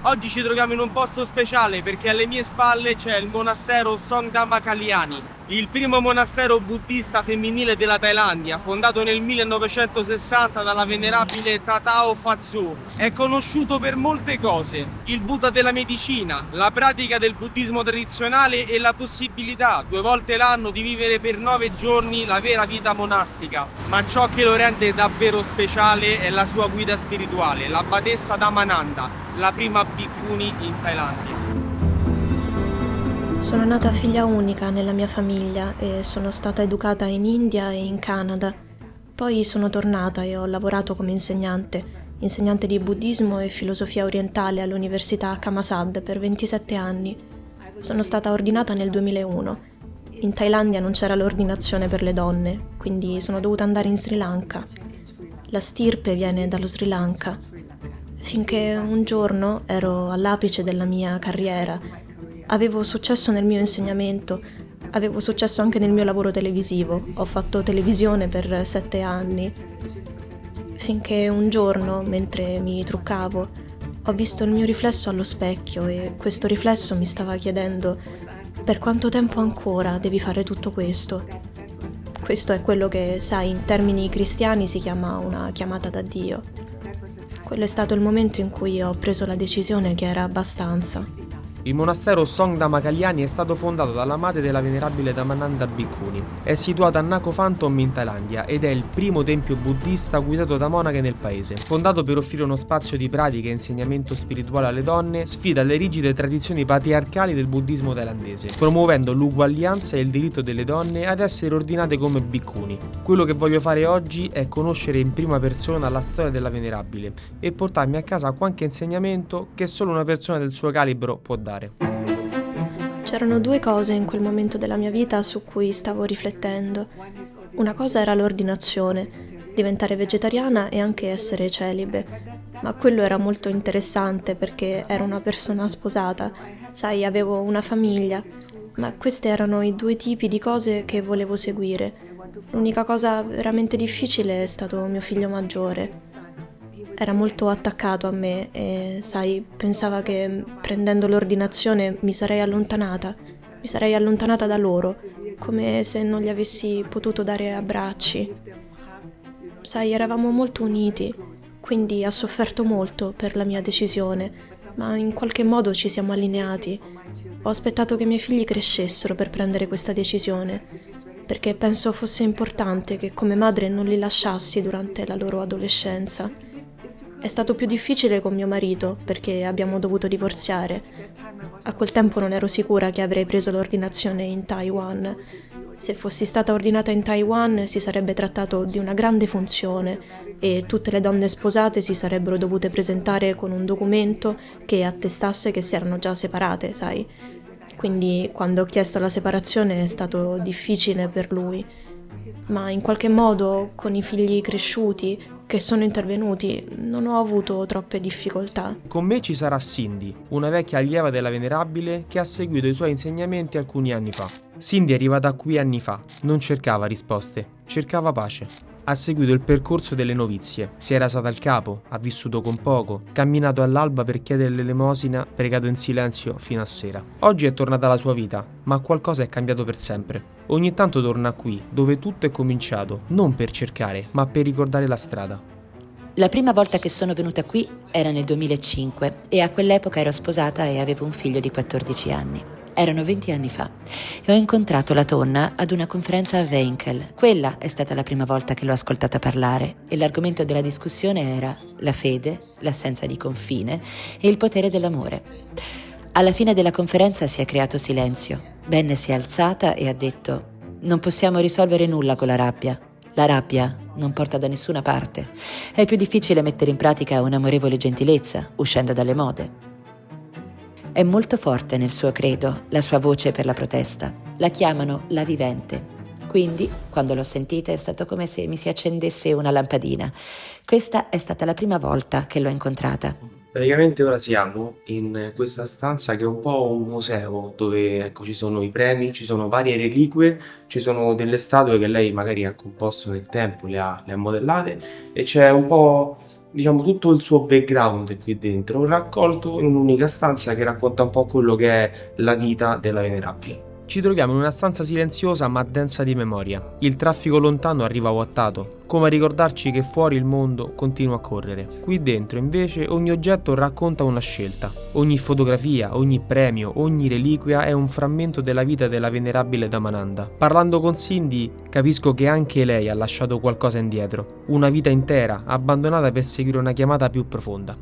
Oggi ci troviamo in un posto speciale perché alle mie spalle c'è il monastero Songdhamma Kalyani, il primo monastero buddista femminile della Thailandia, fondato nel 1960 dalla venerabile Tatao Fatsu. È conosciuto per molte cose: il Buddha della medicina, la pratica del buddismo tradizionale e la possibilità 2 volte l'anno di vivere per 9 giorni la vera vita monastica. Ma ciò che lo rende davvero speciale è la sua guida spirituale, la Badessa Dhammananda, la prima bhikkhuni in Thailandia. Sono nata figlia unica nella mia famiglia e sono stata educata in India e in Canada. Poi sono tornata e ho lavorato come insegnante di buddismo e filosofia orientale all'università Chamasad per 27 anni. Sono stata ordinata nel 2001. In Thailandia non c'era l'ordinazione per le donne, quindi sono dovuta andare in Sri Lanka. La stirpe viene dallo Sri Lanka. Finché un giorno ero all'apice della mia carriera, avevo successo nel mio insegnamento, avevo successo anche nel mio lavoro televisivo. Ho fatto televisione per 7 anni. Finché un giorno, mentre mi truccavo, ho visto il mio riflesso allo specchio e questo riflesso mi stava chiedendo: per quanto tempo ancora devi fare tutto questo? Questo è quello che, sai, in termini cristiani si chiama una chiamata da Dio. Quello è stato il momento in cui ho preso la decisione che era abbastanza. Il monastero Songdhamma Kalyani è stato fondato dalla madre della venerabile Dhammananda Bhikkhuni. È situato a Nakhon Phanom in Thailandia ed è il primo tempio buddista guidato da monache nel paese. Fondato per offrire uno spazio di pratica e insegnamento spirituale alle donne, sfida le rigide tradizioni patriarcali del buddismo thailandese, promuovendo l'uguaglianza e il diritto delle donne ad essere ordinate come bhikkhuni. Quello che voglio fare oggi è conoscere in prima persona la storia della venerabile e portarmi a casa qualche insegnamento che solo una persona del suo calibro può dare. C'erano 2 cose in quel momento della mia vita su cui stavo riflettendo. Una cosa era l'ordinazione, diventare vegetariana e anche essere celibe. Ma quello era molto interessante perché ero una persona sposata, sai, avevo una famiglia. Ma questi erano i 2 tipi di cose che volevo seguire. L'unica cosa veramente difficile è stato mio figlio maggiore. Era molto attaccato a me e, sai, pensava che prendendo l'ordinazione mi sarei allontanata da loro, come se non gli avessi potuto dare abbracci. Sai, eravamo molto uniti, quindi ha sofferto molto per la mia decisione, ma in qualche modo ci siamo allineati. Ho aspettato che i miei figli crescessero per prendere questa decisione, perché penso fosse importante che come madre non li lasciassi durante la loro adolescenza. È stato più difficile con mio marito perché abbiamo dovuto divorziare. A quel tempo non ero sicura che avrei preso l'ordinazione in Taiwan. Se fossi stata ordinata in Taiwan si sarebbe trattato di una grande funzione e tutte le donne sposate si sarebbero dovute presentare con un documento che attestasse che si erano già separate, sai. Quindi quando ho chiesto la separazione è stato difficile per lui. Ma in qualche modo, con i figli cresciuti che sono intervenuti, non ho avuto troppe difficoltà. Con me ci sarà Cindy, una vecchia allieva della venerabile che ha seguito i suoi insegnamenti alcuni anni fa. Cindy è arrivata qui anni fa, non cercava risposte, cercava pace. Ha seguito il percorso delle novizie, si era alzata al capo, ha vissuto con poco, camminato all'alba per chiedere l'elemosina, pregato in silenzio fino a sera. Oggi è tornata alla sua vita, ma qualcosa è cambiato per sempre. Ogni tanto torna qui, dove tutto è cominciato, non per cercare, ma per ricordare la strada. La prima volta che sono venuta qui era nel 2005 e a quell'epoca ero sposata e avevo un figlio di 14 anni. Erano 20 anni fa e ho incontrato la Tonna ad una conferenza a Weinkel. Quella è stata la prima volta che l'ho ascoltata parlare e l'argomento della discussione era la fede, l'assenza di confine e il potere dell'amore. Alla fine della conferenza si è creato silenzio. Ben si è alzata e ha detto: «Non possiamo risolvere nulla con la rabbia. La rabbia non porta da nessuna parte. È più difficile mettere in pratica un'amorevole gentilezza, uscendo dalle mode». È molto forte nel suo credo, la sua voce per la protesta. La chiamano la vivente. Quindi, quando l'ho sentita, è stato come se mi si accendesse una lampadina. Questa è stata la prima volta che l'ho incontrata. Praticamente ora siamo in questa stanza che è un po' un museo dove ci sono i premi, ci sono varie reliquie, ci sono delle statue che lei magari ha composto nel tempo, le ha modellate e c'è un po' diciamo, tutto il suo background è qui dentro, raccolto in un'unica stanza che racconta un po' quello che è la vita della Venerabile. Ci troviamo in una stanza silenziosa ma densa di memoria. Il traffico lontano arriva vuotato, come a ricordarci che fuori il mondo continua a correre. Qui dentro invece ogni oggetto racconta una scelta. Ogni fotografia, ogni premio, ogni reliquia è un frammento della vita della Venerabile Dhammananda. Parlando con Cindy capisco che anche lei ha lasciato qualcosa indietro, una vita intera abbandonata per seguire una chiamata più profonda.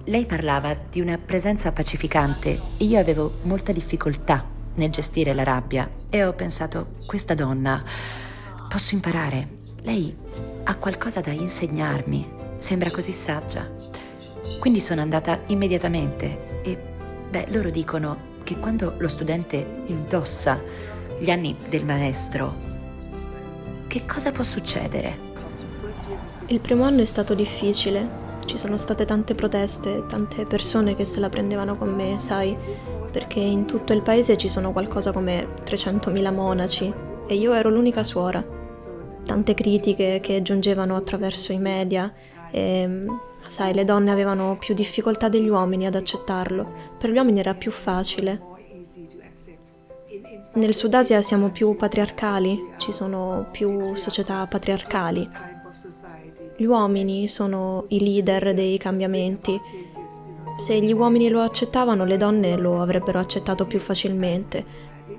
Lei parlava di una presenza pacificante e io avevo molta difficoltà nel gestire la rabbia e ho pensato, questa donna, posso imparare. Lei ha qualcosa da insegnarmi, sembra così saggia. Quindi sono andata immediatamente e, loro dicono che quando lo studente indossa gli anni del maestro, che cosa può succedere? Il primo anno è stato difficile. Ci sono state tante proteste, tante persone che se la prendevano con me, sai, perché in tutto il paese ci sono qualcosa come 300.000 monaci e io ero l'unica suora. Tante critiche che giungevano attraverso i media e, sai, le donne avevano più difficoltà degli uomini ad accettarlo. Per gli uomini era più facile. Nel Sud Asia siamo più patriarcali, ci sono più società patriarcali. Gli uomini sono i leader dei cambiamenti. Se gli uomini lo accettavano, le donne lo avrebbero accettato più facilmente.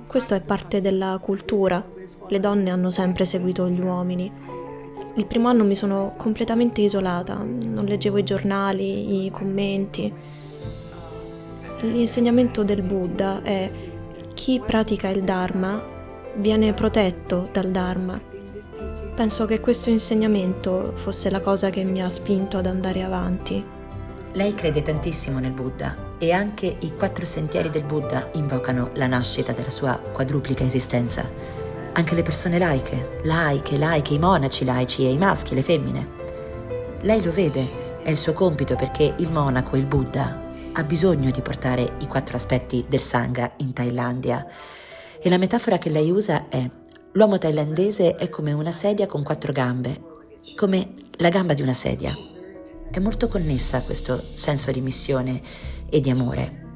Questo è parte della cultura. Le donne hanno sempre seguito gli uomini. Il primo anno mi sono completamente isolata, non leggevo i giornali, i commenti. L'insegnamento del Buddha è: chi pratica il Dharma viene protetto dal Dharma. Penso che questo insegnamento fosse la cosa che mi ha spinto ad andare avanti. Lei crede tantissimo nel Buddha e anche i 4 sentieri del Buddha invocano la nascita della sua quadruplica esistenza. Anche le persone laiche, i monaci laici e i maschi, le femmine. Lei lo vede, è il suo compito perché il monaco, il Buddha, ha bisogno di portare i 4 aspetti del Sangha in Thailandia. E la metafora che lei usa è: l'uomo thailandese è come una sedia con 4 gambe, come la gamba di una sedia. È molto connessa a questo senso di missione e di amore,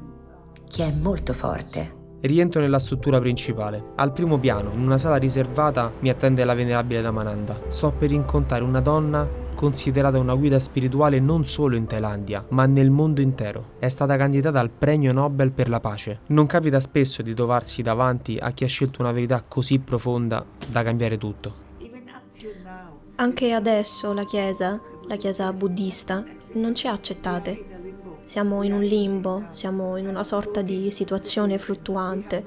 che è molto forte. Rientro nella struttura principale. Al primo piano, in una sala riservata, mi attende la Venerabile Dhammananda. Sto per incontrare una donna considerata una guida spirituale non solo in Thailandia, ma nel mondo intero. È stata candidata al premio Nobel per la pace. Non capita spesso di trovarsi davanti a chi ha scelto una verità così profonda da cambiare tutto. Anche adesso la Chiesa buddista, non ci ha accettate. Siamo in un limbo, siamo in una sorta di situazione fluttuante.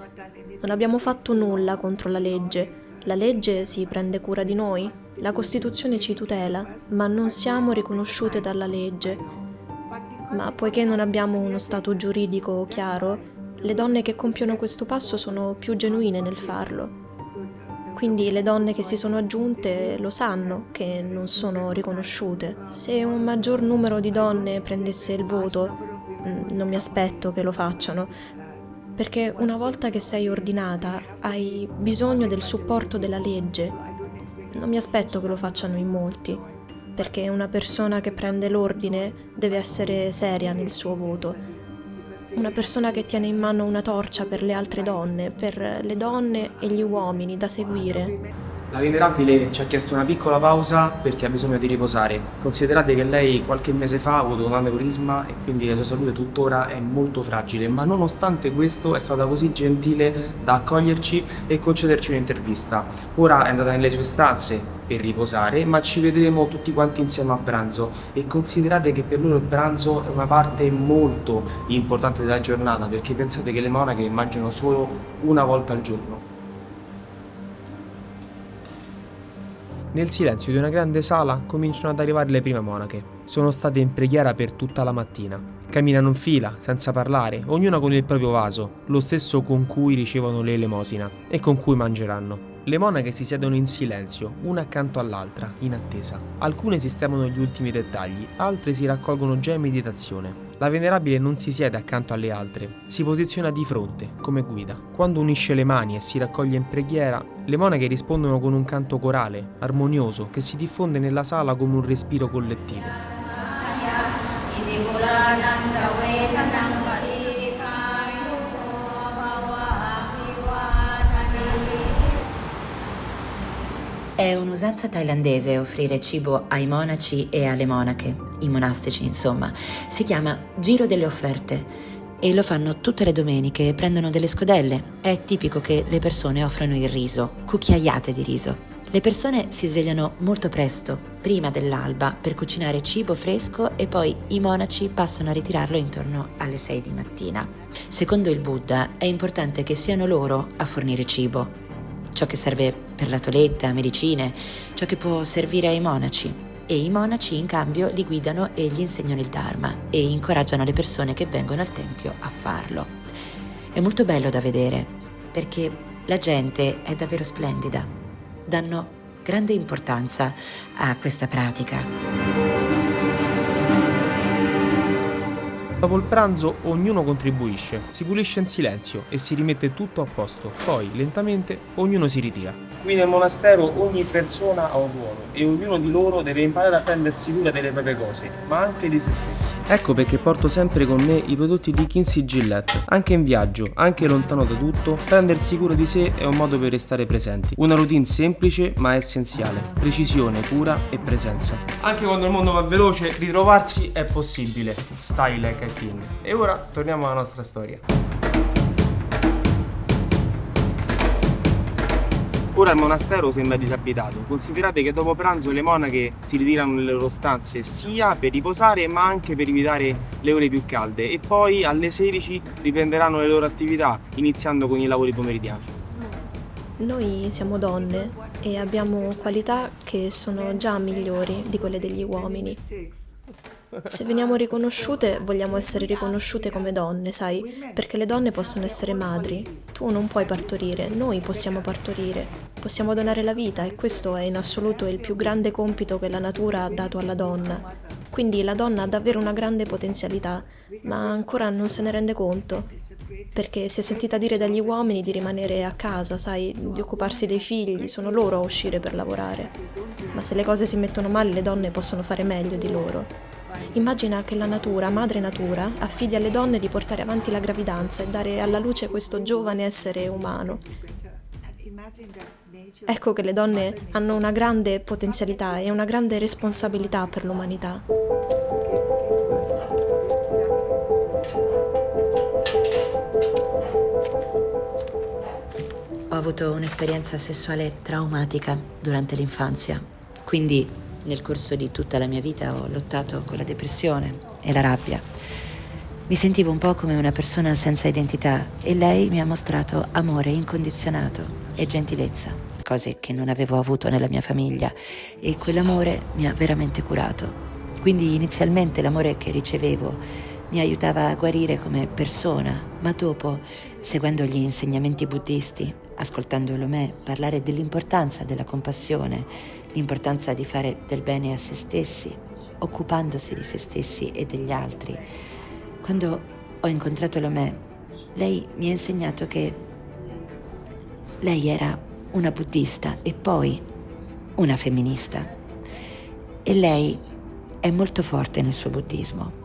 Non abbiamo fatto nulla contro la legge. La legge si prende cura di noi, la Costituzione ci tutela, ma non siamo riconosciute dalla legge. Ma poiché non abbiamo uno stato giuridico chiaro, le donne che compiono questo passo sono più genuine nel farlo. Quindi le donne che si sono aggiunte lo sanno che non sono riconosciute. Se un maggior numero di donne prendesse il voto, non mi aspetto che lo facciano, perché una volta che sei ordinata hai bisogno del supporto della legge. Non mi aspetto che lo facciano in molti, perché una persona che prende l'ordine deve essere seria nel suo voto. Una persona che tiene in mano una torcia per le altre donne, per le donne e gli uomini da seguire. La Venerabile ci ha chiesto una piccola pausa perché ha bisogno di riposare. Considerate che lei qualche mese fa ha avuto un aneurisma e quindi la sua salute tuttora è molto fragile, ma nonostante questo è stata così gentile da accoglierci e concederci un'intervista. Ora è andata nelle sue stanze per riposare, ma ci vedremo tutti quanti insieme a pranzo e considerate che per loro il pranzo è una parte molto importante della giornata, perché pensate che le monache mangiano solo una volta al giorno. Nel silenzio di una grande sala cominciano ad arrivare le prime monache. Sono state in preghiera per tutta la mattina. Camminano in fila, senza parlare, ognuna con il proprio vaso, lo stesso con cui ricevono le elemosina e con cui mangeranno. Le monache si siedono in silenzio, una accanto all'altra, in attesa. Alcune sistemano gli ultimi dettagli, altre si raccolgono già in meditazione. La Venerabile non si siede accanto alle altre, si posiziona di fronte, come guida. Quando unisce le mani e si raccoglie in preghiera, le monache rispondono con un canto corale, armonioso, che si diffonde nella sala come un respiro collettivo. È un'usanza thailandese offrire cibo ai monaci e alle monache, i monastici insomma. Si chiama Giro delle offerte e lo fanno tutte le domeniche, prendono delle scodelle. È tipico che le persone offrono il riso, cucchiaiate di riso. Le persone si svegliano molto presto, prima dell'alba, per cucinare cibo fresco e poi i monaci passano a ritirarlo intorno alle 6 di mattina. Secondo il Buddha è importante che siano loro a fornire cibo, ciò che serve per la toeletta, medicine, ciò che può servire ai monaci. E i monaci in cambio li guidano e gli insegnano il Dharma e incoraggiano le persone che vengono al tempio a farlo. È molto bello da vedere perché la gente è davvero splendida. Danno grande importanza a questa pratica. Dopo il pranzo ognuno contribuisce, si pulisce in silenzio e si rimette tutto a posto. Poi, lentamente, ognuno si ritira. Qui nel monastero ogni persona ha un ruolo e ognuno di loro deve imparare a prendersi cura delle proprie cose, ma anche di se stessi. Ecco perché porto sempre con me i prodotti di Kinsey Gillette. Anche in viaggio, anche lontano da tutto, prendersi cura di sé è un modo per restare presenti. Una routine semplice ma essenziale. Precisione, cura e presenza. Anche quando il mondo va veloce, ritrovarsi è possibile. Style like a king. E ora torniamo alla nostra storia. Ora il monastero sembra disabitato. Considerate che dopo pranzo le monache si ritirano nelle loro stanze sia per riposare ma anche per evitare le ore più calde e poi alle 16 riprenderanno le loro attività iniziando con i lavori pomeridiani. Noi siamo donne e abbiamo qualità che sono già migliori di quelle degli uomini. Se veniamo riconosciute, vogliamo essere riconosciute come donne, sai? Perché le donne possono essere madri. Tu non puoi partorire, noi possiamo partorire. Possiamo donare la vita e questo è in assoluto il più grande compito che la natura ha dato alla donna. Quindi la donna ha davvero una grande potenzialità, ma ancora non se ne rende conto. Perché si è sentita dire dagli uomini di rimanere a casa, sai, di occuparsi dei figli, sono loro a uscire per lavorare. Ma se le cose si mettono male, le donne possono fare meglio di loro. Immagina che la natura, madre natura, affidi alle donne di portare avanti la gravidanza e dare alla luce questo giovane essere umano. Ecco che le donne hanno una grande potenzialità e una grande responsabilità per l'umanità. Ho avuto un'esperienza sessuale traumatica durante l'infanzia, quindi nel corso di tutta la mia vita ho lottato con la depressione e la rabbia. Mi sentivo un po' come una persona senza identità e lei mi ha mostrato amore incondizionato e gentilezza, cose che non avevo avuto nella mia famiglia, e quell'amore mi ha veramente curato. Quindi inizialmente l'amore che ricevevo mi aiutava a guarire come persona, ma dopo, seguendo gli insegnamenti buddisti, ascoltando Lomé parlare dell'importanza della compassione, l'importanza di fare del bene a se stessi, occupandosi di se stessi e degli altri. Quando ho incontrato Lomé, lei mi ha insegnato che lei era una buddista e poi una femminista. E lei è molto forte nel suo buddismo.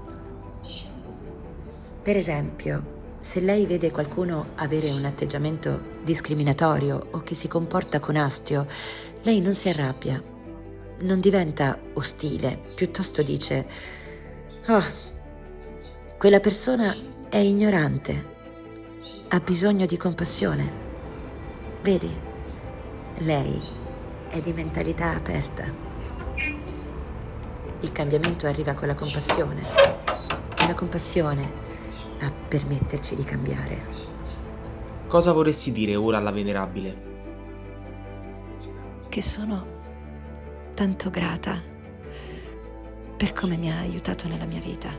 Per esempio, se lei vede qualcuno avere un atteggiamento discriminatorio o che si comporta con astio, lei non si arrabbia, non diventa ostile, piuttosto dice: «Oh, quella persona è ignorante, ha bisogno di compassione. Vedi, lei è di mentalità aperta». Il cambiamento arriva con la compassione e la compassione a permetterci di cambiare. Cosa vorresti dire ora alla venerabile? Che sono tanto grata per come mi ha aiutato nella mia vita,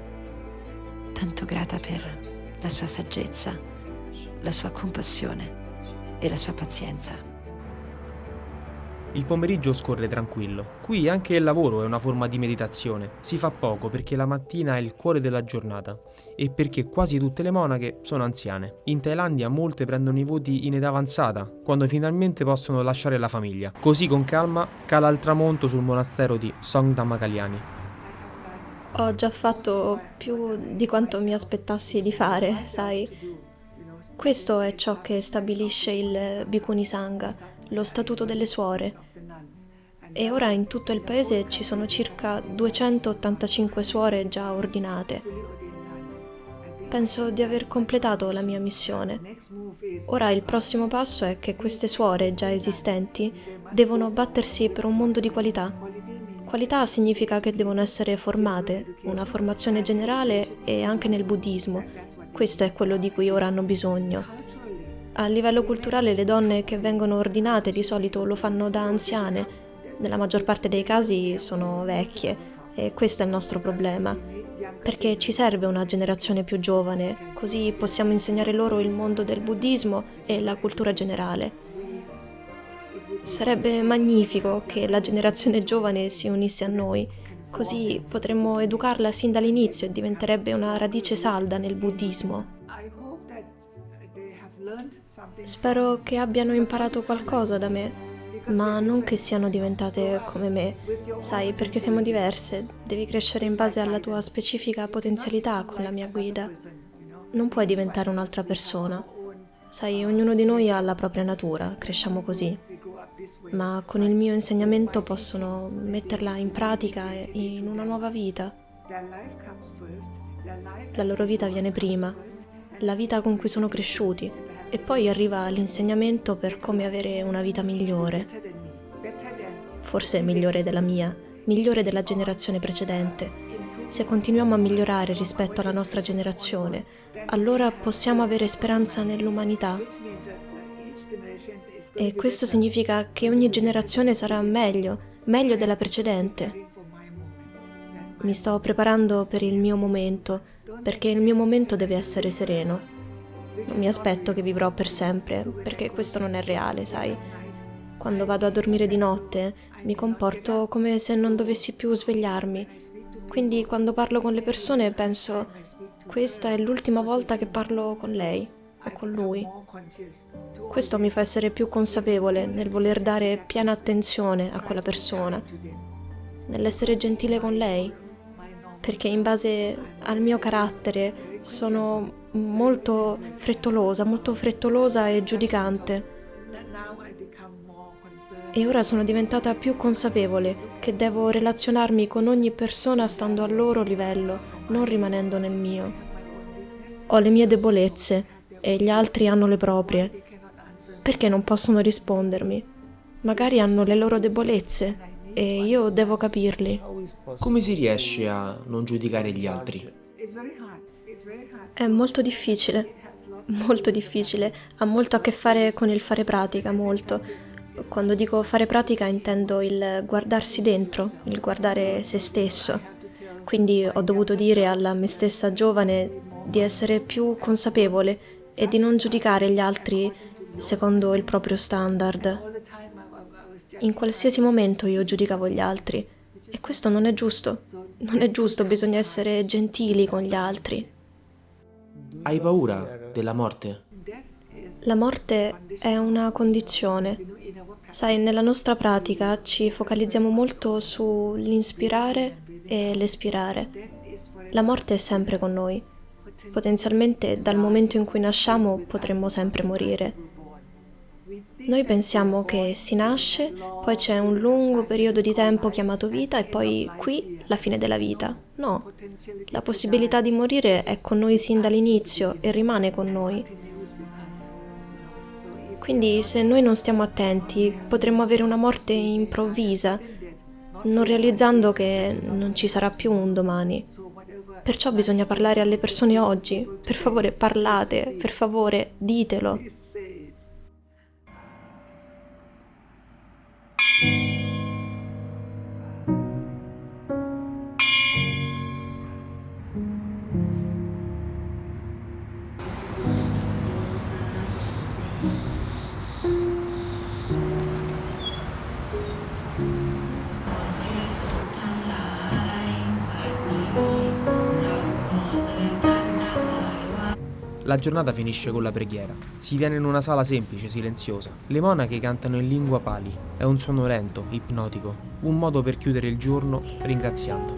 tanto grata per la sua saggezza, la sua compassione e la sua pazienza. Il pomeriggio scorre tranquillo. Qui anche il lavoro è una forma di meditazione. Si fa poco perché la mattina è il cuore della giornata e perché quasi tutte le monache sono anziane. In Thailandia molte prendono i voti in età avanzata, quando finalmente possono lasciare la famiglia. Così con calma cala il tramonto sul monastero di Songdhamma Kalyani. Ho già fatto più di quanto mi aspettassi di fare, sai. Questo è ciò che stabilisce il Bhikkhuni Sangha, lo statuto delle suore. E ora in tutto il paese ci sono circa 285 suore già ordinate. Penso di aver completato la mia missione. Ora il prossimo passo è che queste suore già esistenti devono battersi per un mondo di qualità. Qualità significa che devono essere formate, una formazione generale e anche nel buddismo. Questo è quello di cui ora hanno bisogno. A livello culturale le donne che vengono ordinate di solito lo fanno da anziane. Nella maggior parte dei casi sono vecchie e questo è il nostro problema, perché ci serve una generazione più giovane, così possiamo insegnare loro il mondo del buddismo e la cultura generale. Sarebbe magnifico che la generazione giovane si unisse a noi, così potremmo educarla sin dall'inizio e diventerebbe una radice salda nel buddismo. Spero che abbiano imparato qualcosa da me, ma non che siano diventate come me. Sai, perché siamo diverse, devi crescere in base alla tua specifica potenzialità con la mia guida. Non puoi diventare un'altra persona. Sai, ognuno di noi ha la propria natura, cresciamo così. Ma con il mio insegnamento possono metterla in pratica in una nuova vita. La loro vita viene prima, la vita con cui sono cresciuti, e poi arriva l'insegnamento per come avere una vita migliore. Forse migliore della mia, migliore della generazione precedente. Se continuiamo a migliorare rispetto alla nostra generazione, allora possiamo avere speranza nell'umanità. E questo significa che ogni generazione sarà meglio della precedente. Mi sto preparando per il mio momento, perché il mio momento deve essere sereno. Non mi aspetto che vivrò per sempre, perché questo non è reale, sai. Quando vado a dormire di notte, mi comporto come se non dovessi più svegliarmi. Quindi quando parlo con le persone penso, questa è l'ultima volta che parlo con lei o con lui. Questo mi fa essere più consapevole nel voler dare piena attenzione a quella persona, nell'essere gentile con lei, perché in base al mio carattere sono molto frettolosa e giudicante. E ora sono diventata più consapevole che devo relazionarmi con ogni persona stando al loro livello, non rimanendo nel mio. Ho le mie debolezze e gli altri hanno le proprie. Perché non possono rispondermi? Magari hanno le loro debolezze e io devo capirli. Come si riesce a non giudicare gli altri? È molto difficile, ha molto a che fare con il fare pratica, molto. Quando dico fare pratica intendo il guardarsi dentro, il guardare se stesso. Quindi ho dovuto dire alla me stessa giovane di essere più consapevole e di non giudicare gli altri secondo il proprio standard. In qualsiasi momento io giudicavo gli altri e questo non è giusto. Non è giusto, bisogna essere gentili con gli altri. Hai paura della morte? La morte è una condizione. Sai, nella nostra pratica ci focalizziamo molto sull'inspirare e l'espirare. La morte è sempre con noi. Potenzialmente dal momento in cui nasciamo potremmo sempre morire. Noi pensiamo che si nasce, poi c'è un lungo periodo di tempo chiamato vita e poi qui la fine della vita. No, la possibilità di morire è con noi sin dall'inizio e rimane con noi. Quindi se noi non stiamo attenti potremmo avere una morte improvvisa, non realizzando che non ci sarà più un domani. Perciò bisogna parlare alle persone oggi. Per favore parlate, per favore ditelo. La giornata finisce con la preghiera. Si viene in una sala semplice, silenziosa. Le monache cantano in lingua pali. È un suono lento, ipnotico. Un modo per chiudere il giorno ringraziando.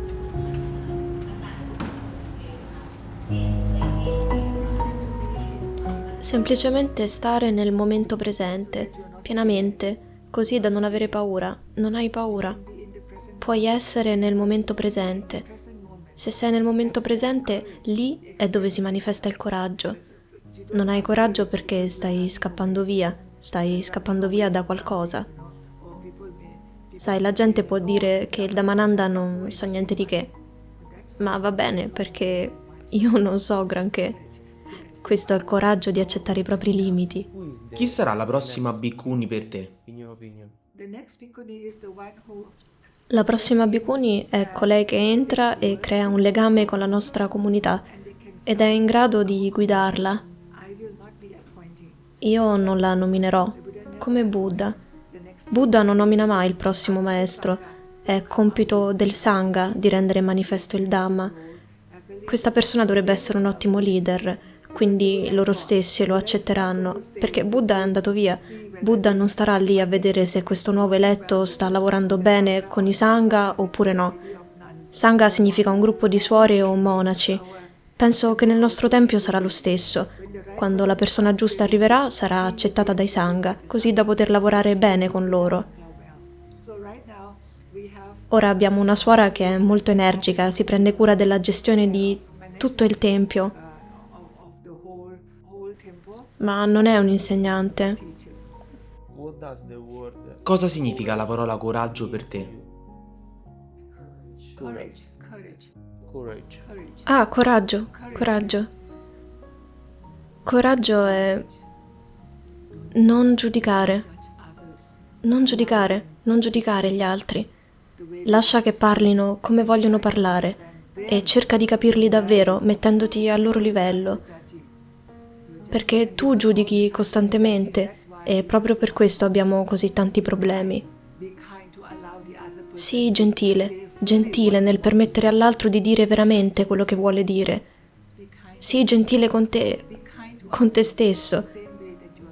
Semplicemente stare nel momento presente, pienamente, così da non avere paura. Non hai paura. Puoi essere nel momento presente. Se sei nel momento presente, lì è dove si manifesta il coraggio. Non hai coraggio perché stai scappando via da qualcosa. Sai, la gente può dire che il Dhammananda non sa niente di che, ma va bene perché io non so granché. Questo è il coraggio di accettare i propri limiti. Chi sarà la prossima Bhikkhuni per te? La prossima Bhikkhuni è colei che entra e crea un legame con la nostra comunità ed è in grado di guidarla. Io non la nominerò, come Buddha. Buddha non nomina mai il prossimo maestro, è compito del Sangha di rendere manifesto il Dhamma. Questa persona dovrebbe essere un ottimo leader, quindi loro stessi lo accetteranno, perché Buddha è andato via. Buddha non starà lì a vedere se questo nuovo eletto sta lavorando bene con i Sangha oppure no. Sangha significa un gruppo di suore o monaci. Penso che nel nostro tempio sarà lo stesso. Quando la persona giusta arriverà, sarà accettata dai Sangha, così da poter lavorare bene con loro. Ora abbiamo una suora che è molto energica, si prende cura della gestione di tutto il tempio, ma non è un insegnante. Cosa significa la parola coraggio per te? Ah, coraggio. Coraggio è non giudicare gli altri. Lascia che parlino come vogliono parlare e cerca di capirli davvero mettendoti al loro livello. Perché tu giudichi costantemente e proprio per questo abbiamo così tanti problemi. Sii gentile nel permettere all'altro di dire veramente quello che vuole dire. Sii gentile con te stesso.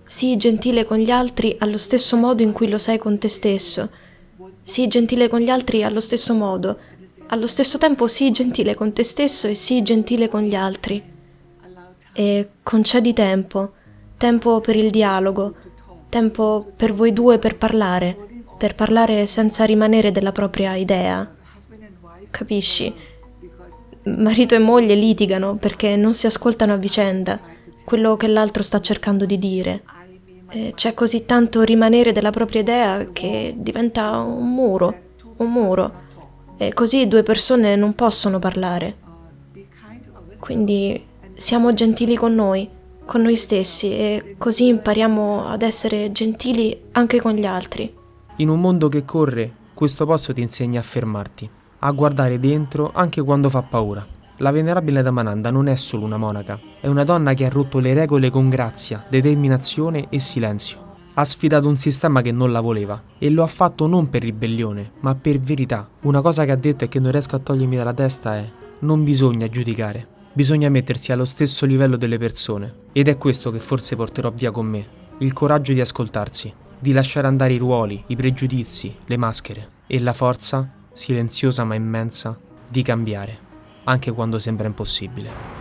Sii gentile con gli altri allo stesso modo in cui lo sei con te stesso. Sii gentile con gli altri allo stesso modo. Allo stesso tempo sii gentile con te stesso e sii gentile con gli altri. E concedi tempo per il dialogo, tempo per voi due per parlare senza rimanere della propria idea. Capisci? Marito e moglie litigano perché non si ascoltano a vicenda quello che l'altro sta cercando di dire. E c'è così tanto rimanere della propria idea che diventa un muro. E così due persone non possono parlare. Quindi siamo gentili con noi stessi e così impariamo ad essere gentili anche con gli altri. In un mondo che corre, questo posto ti insegna a fermarti, a guardare dentro anche quando fa paura. La venerabile Dhammananda non è solo una monaca, è una donna che ha rotto le regole con grazia, determinazione e silenzio. Ha sfidato un sistema che non la voleva e lo ha fatto non per ribellione, ma per verità. Una cosa che ha detto e che non riesco a togliermi dalla testa è: non bisogna giudicare, bisogna mettersi allo stesso livello delle persone. Ed è questo che forse porterò via con me, il coraggio di ascoltarsi, di lasciare andare i ruoli, i pregiudizi, le maschere e la forza, silenziosa ma immensa, di cambiare, anche quando sembra impossibile.